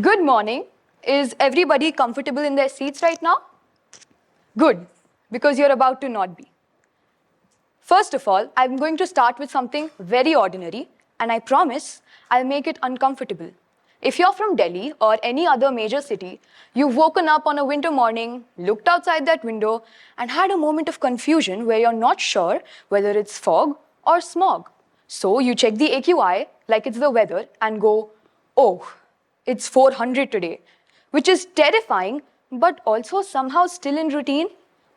Good morning. Is everybody comfortable in their seats right now? Good, because you're about to not be. First of all, I'm going to start with something very ordinary, and I promise I'll make it uncomfortable. If you're from Delhi or any other major city, you've woken up on a winter morning, looked outside that window, and had a moment of confusion where you're not sure whether it's fog or smog. So you check the AQI like it's the weather and go, oh, it's 400 today, which is terrifying, but also somehow still in routine.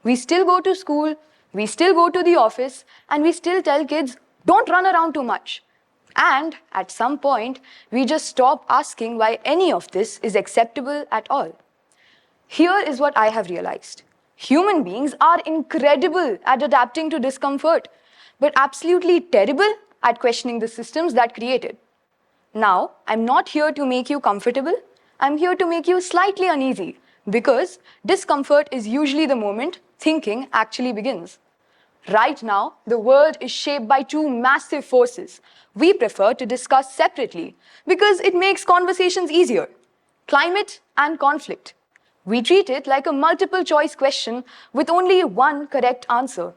We still go to school, we still go to the office, and we still tell kids, don't run around too much. And at some point, we just stop asking why any of this is acceptable at all. Here is what I have realized. Human beings are incredible at adapting to discomfort, but absolutely terrible at questioning the systems that create it. Now, I'm not here to make you comfortable. I'm here to make you slightly uneasy, because discomfort is usually the moment thinking actually begins. Right now, the world is shaped by two massive forces we prefer to discuss separately because it makes conversations easier: climate and conflict. We treat it like a multiple choice question with only one correct answer.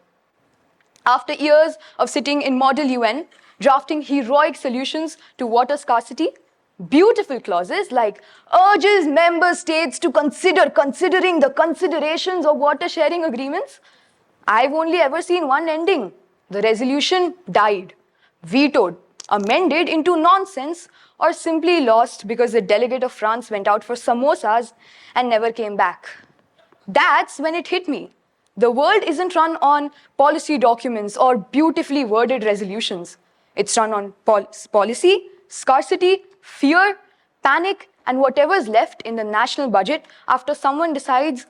After years of sitting in Model UN, drafting heroic solutions to water scarcity, beautiful clauses like urges member states to considering the considerations of water sharing agreements, I've only ever seen one ending. The resolution died, vetoed, amended into nonsense, or simply lost because the delegate of France went out for samosas and never came back. That's when it hit me. The world isn't run on policy documents or beautifully worded resolutions. It's run on policy, scarcity, fear, panic, and whatever's left in the national budget after someone decides,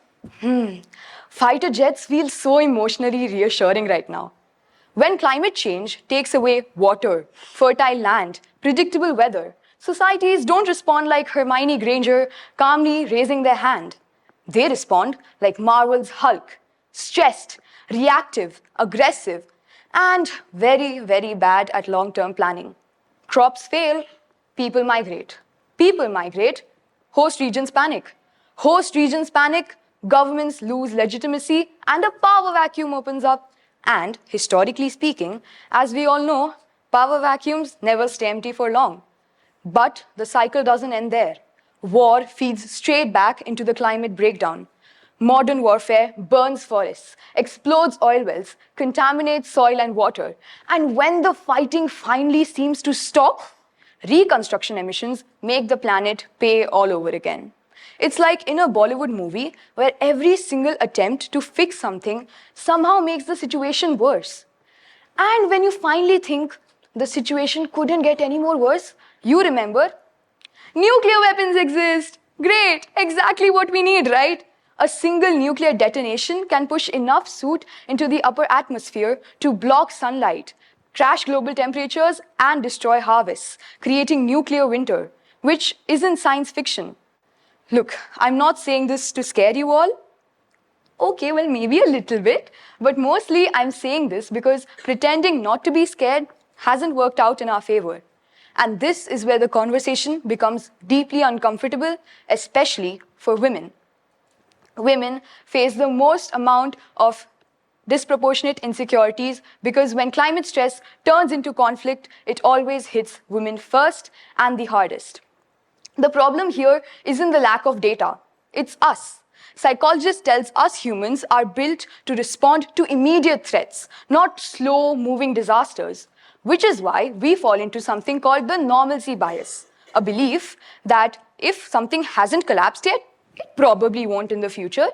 fighter jets feel so emotionally reassuring right now. When climate change takes away water, fertile land, predictable weather, societies don't respond like Hermione Granger calmly raising their hand. They respond like Marvel's Hulk, stressed, reactive, aggressive, and very, very bad at long-term planning. Crops fail, people migrate. People migrate, host regions panic. Host regions panic, governments lose legitimacy, and a power vacuum opens up. And historically speaking, as we all know, power vacuums never stay empty for long. But the cycle doesn't end there. War feeds straight back into the climate breakdown. Modern warfare burns forests, explodes oil wells, contaminates soil and water. And when the fighting finally seems to stop, reconstruction emissions make the planet pay all over again. It's like in a Bollywood movie where every single attempt to fix something somehow makes the situation worse. And when you finally think the situation couldn't get any more worse, you remember, nuclear weapons exist. Great, exactly what we need, right? A single nuclear detonation can push enough soot into the upper atmosphere to block sunlight, crash global temperatures, and destroy harvests, creating nuclear winter, which isn't science fiction. Look, I'm not saying this to scare you all. Okay, well, maybe a little bit, but mostly I'm saying this because pretending not to be scared hasn't worked out in our favor. And this is where the conversation becomes deeply uncomfortable, especially for women. Women face the most amount of disproportionate insecurities because when climate stress turns into conflict, it always hits women first and the hardest. The problem here isn't the lack of data, it's us. Psychologists tell us humans are built to respond to immediate threats, not slow-moving disasters, which is why we fall into something called the normalcy bias, a belief that if something hasn't collapsed yet, it probably won't in the future,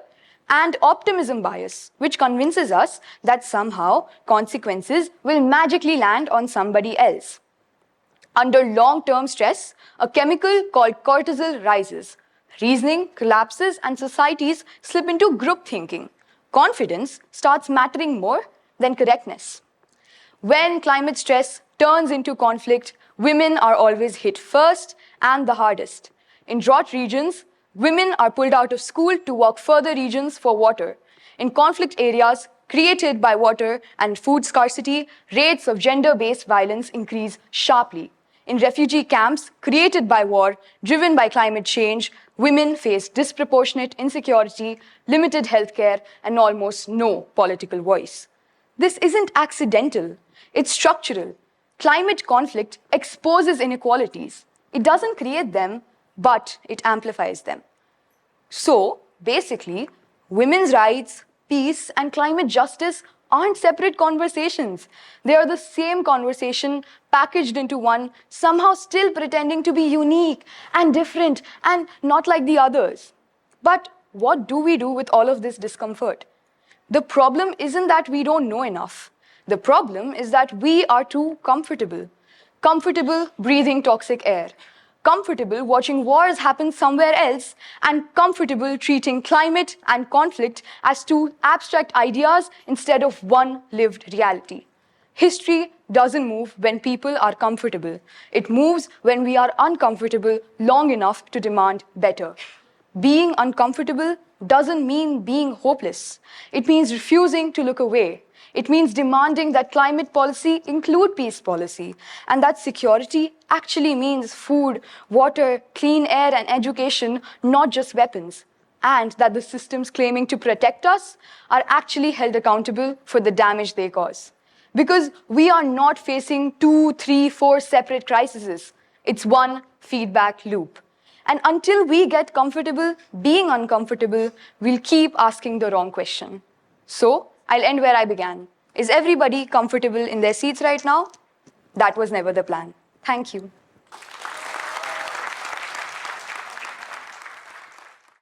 and optimism bias, which convinces us that somehow consequences will magically land on somebody else. Under long-term stress, a chemical called cortisol rises. Reasoning collapses and societies slip into group thinking. Confidence starts mattering more than correctness. When climate stress turns into conflict, women are always hit first and the hardest. In drought regions, women are pulled out of school to walk further regions for water. In conflict areas created by water and food scarcity, rates of gender-based violence increase sharply. In refugee camps created by war, driven by climate change, women face disproportionate insecurity, limited healthcare, and almost no political voice. This isn't accidental, it's structural. Climate conflict exposes inequalities. It doesn't create them, but it amplifies them. So, basically, women's rights, peace, and climate justice aren't separate conversations. They are the same conversation packaged into one, somehow still pretending to be unique and different and not like the others. But what do we do with all of this discomfort? The problem isn't that we don't know enough. The problem is that we are too comfortable. Comfortable breathing toxic air. Comfortable watching wars happen somewhere else, and comfortable treating climate and conflict as two abstract ideas instead of one lived reality. History doesn't move when people are comfortable. It moves when we are uncomfortable long enough to demand better. Being uncomfortable doesn't mean being hopeless. It means refusing to look away. It means demanding that climate policy include peace policy, and that security actually means food, water, clean air, and education, not just weapons, and that the systems claiming to protect us are actually held accountable for the damage they cause. Because we are not facing 2, 3, 4 separate crises. It's one feedback loop. And until we get comfortable being uncomfortable, we'll keep asking the wrong question. So, I'll end where I began. Is everybody comfortable in their seats right now? That was never the plan. Thank you.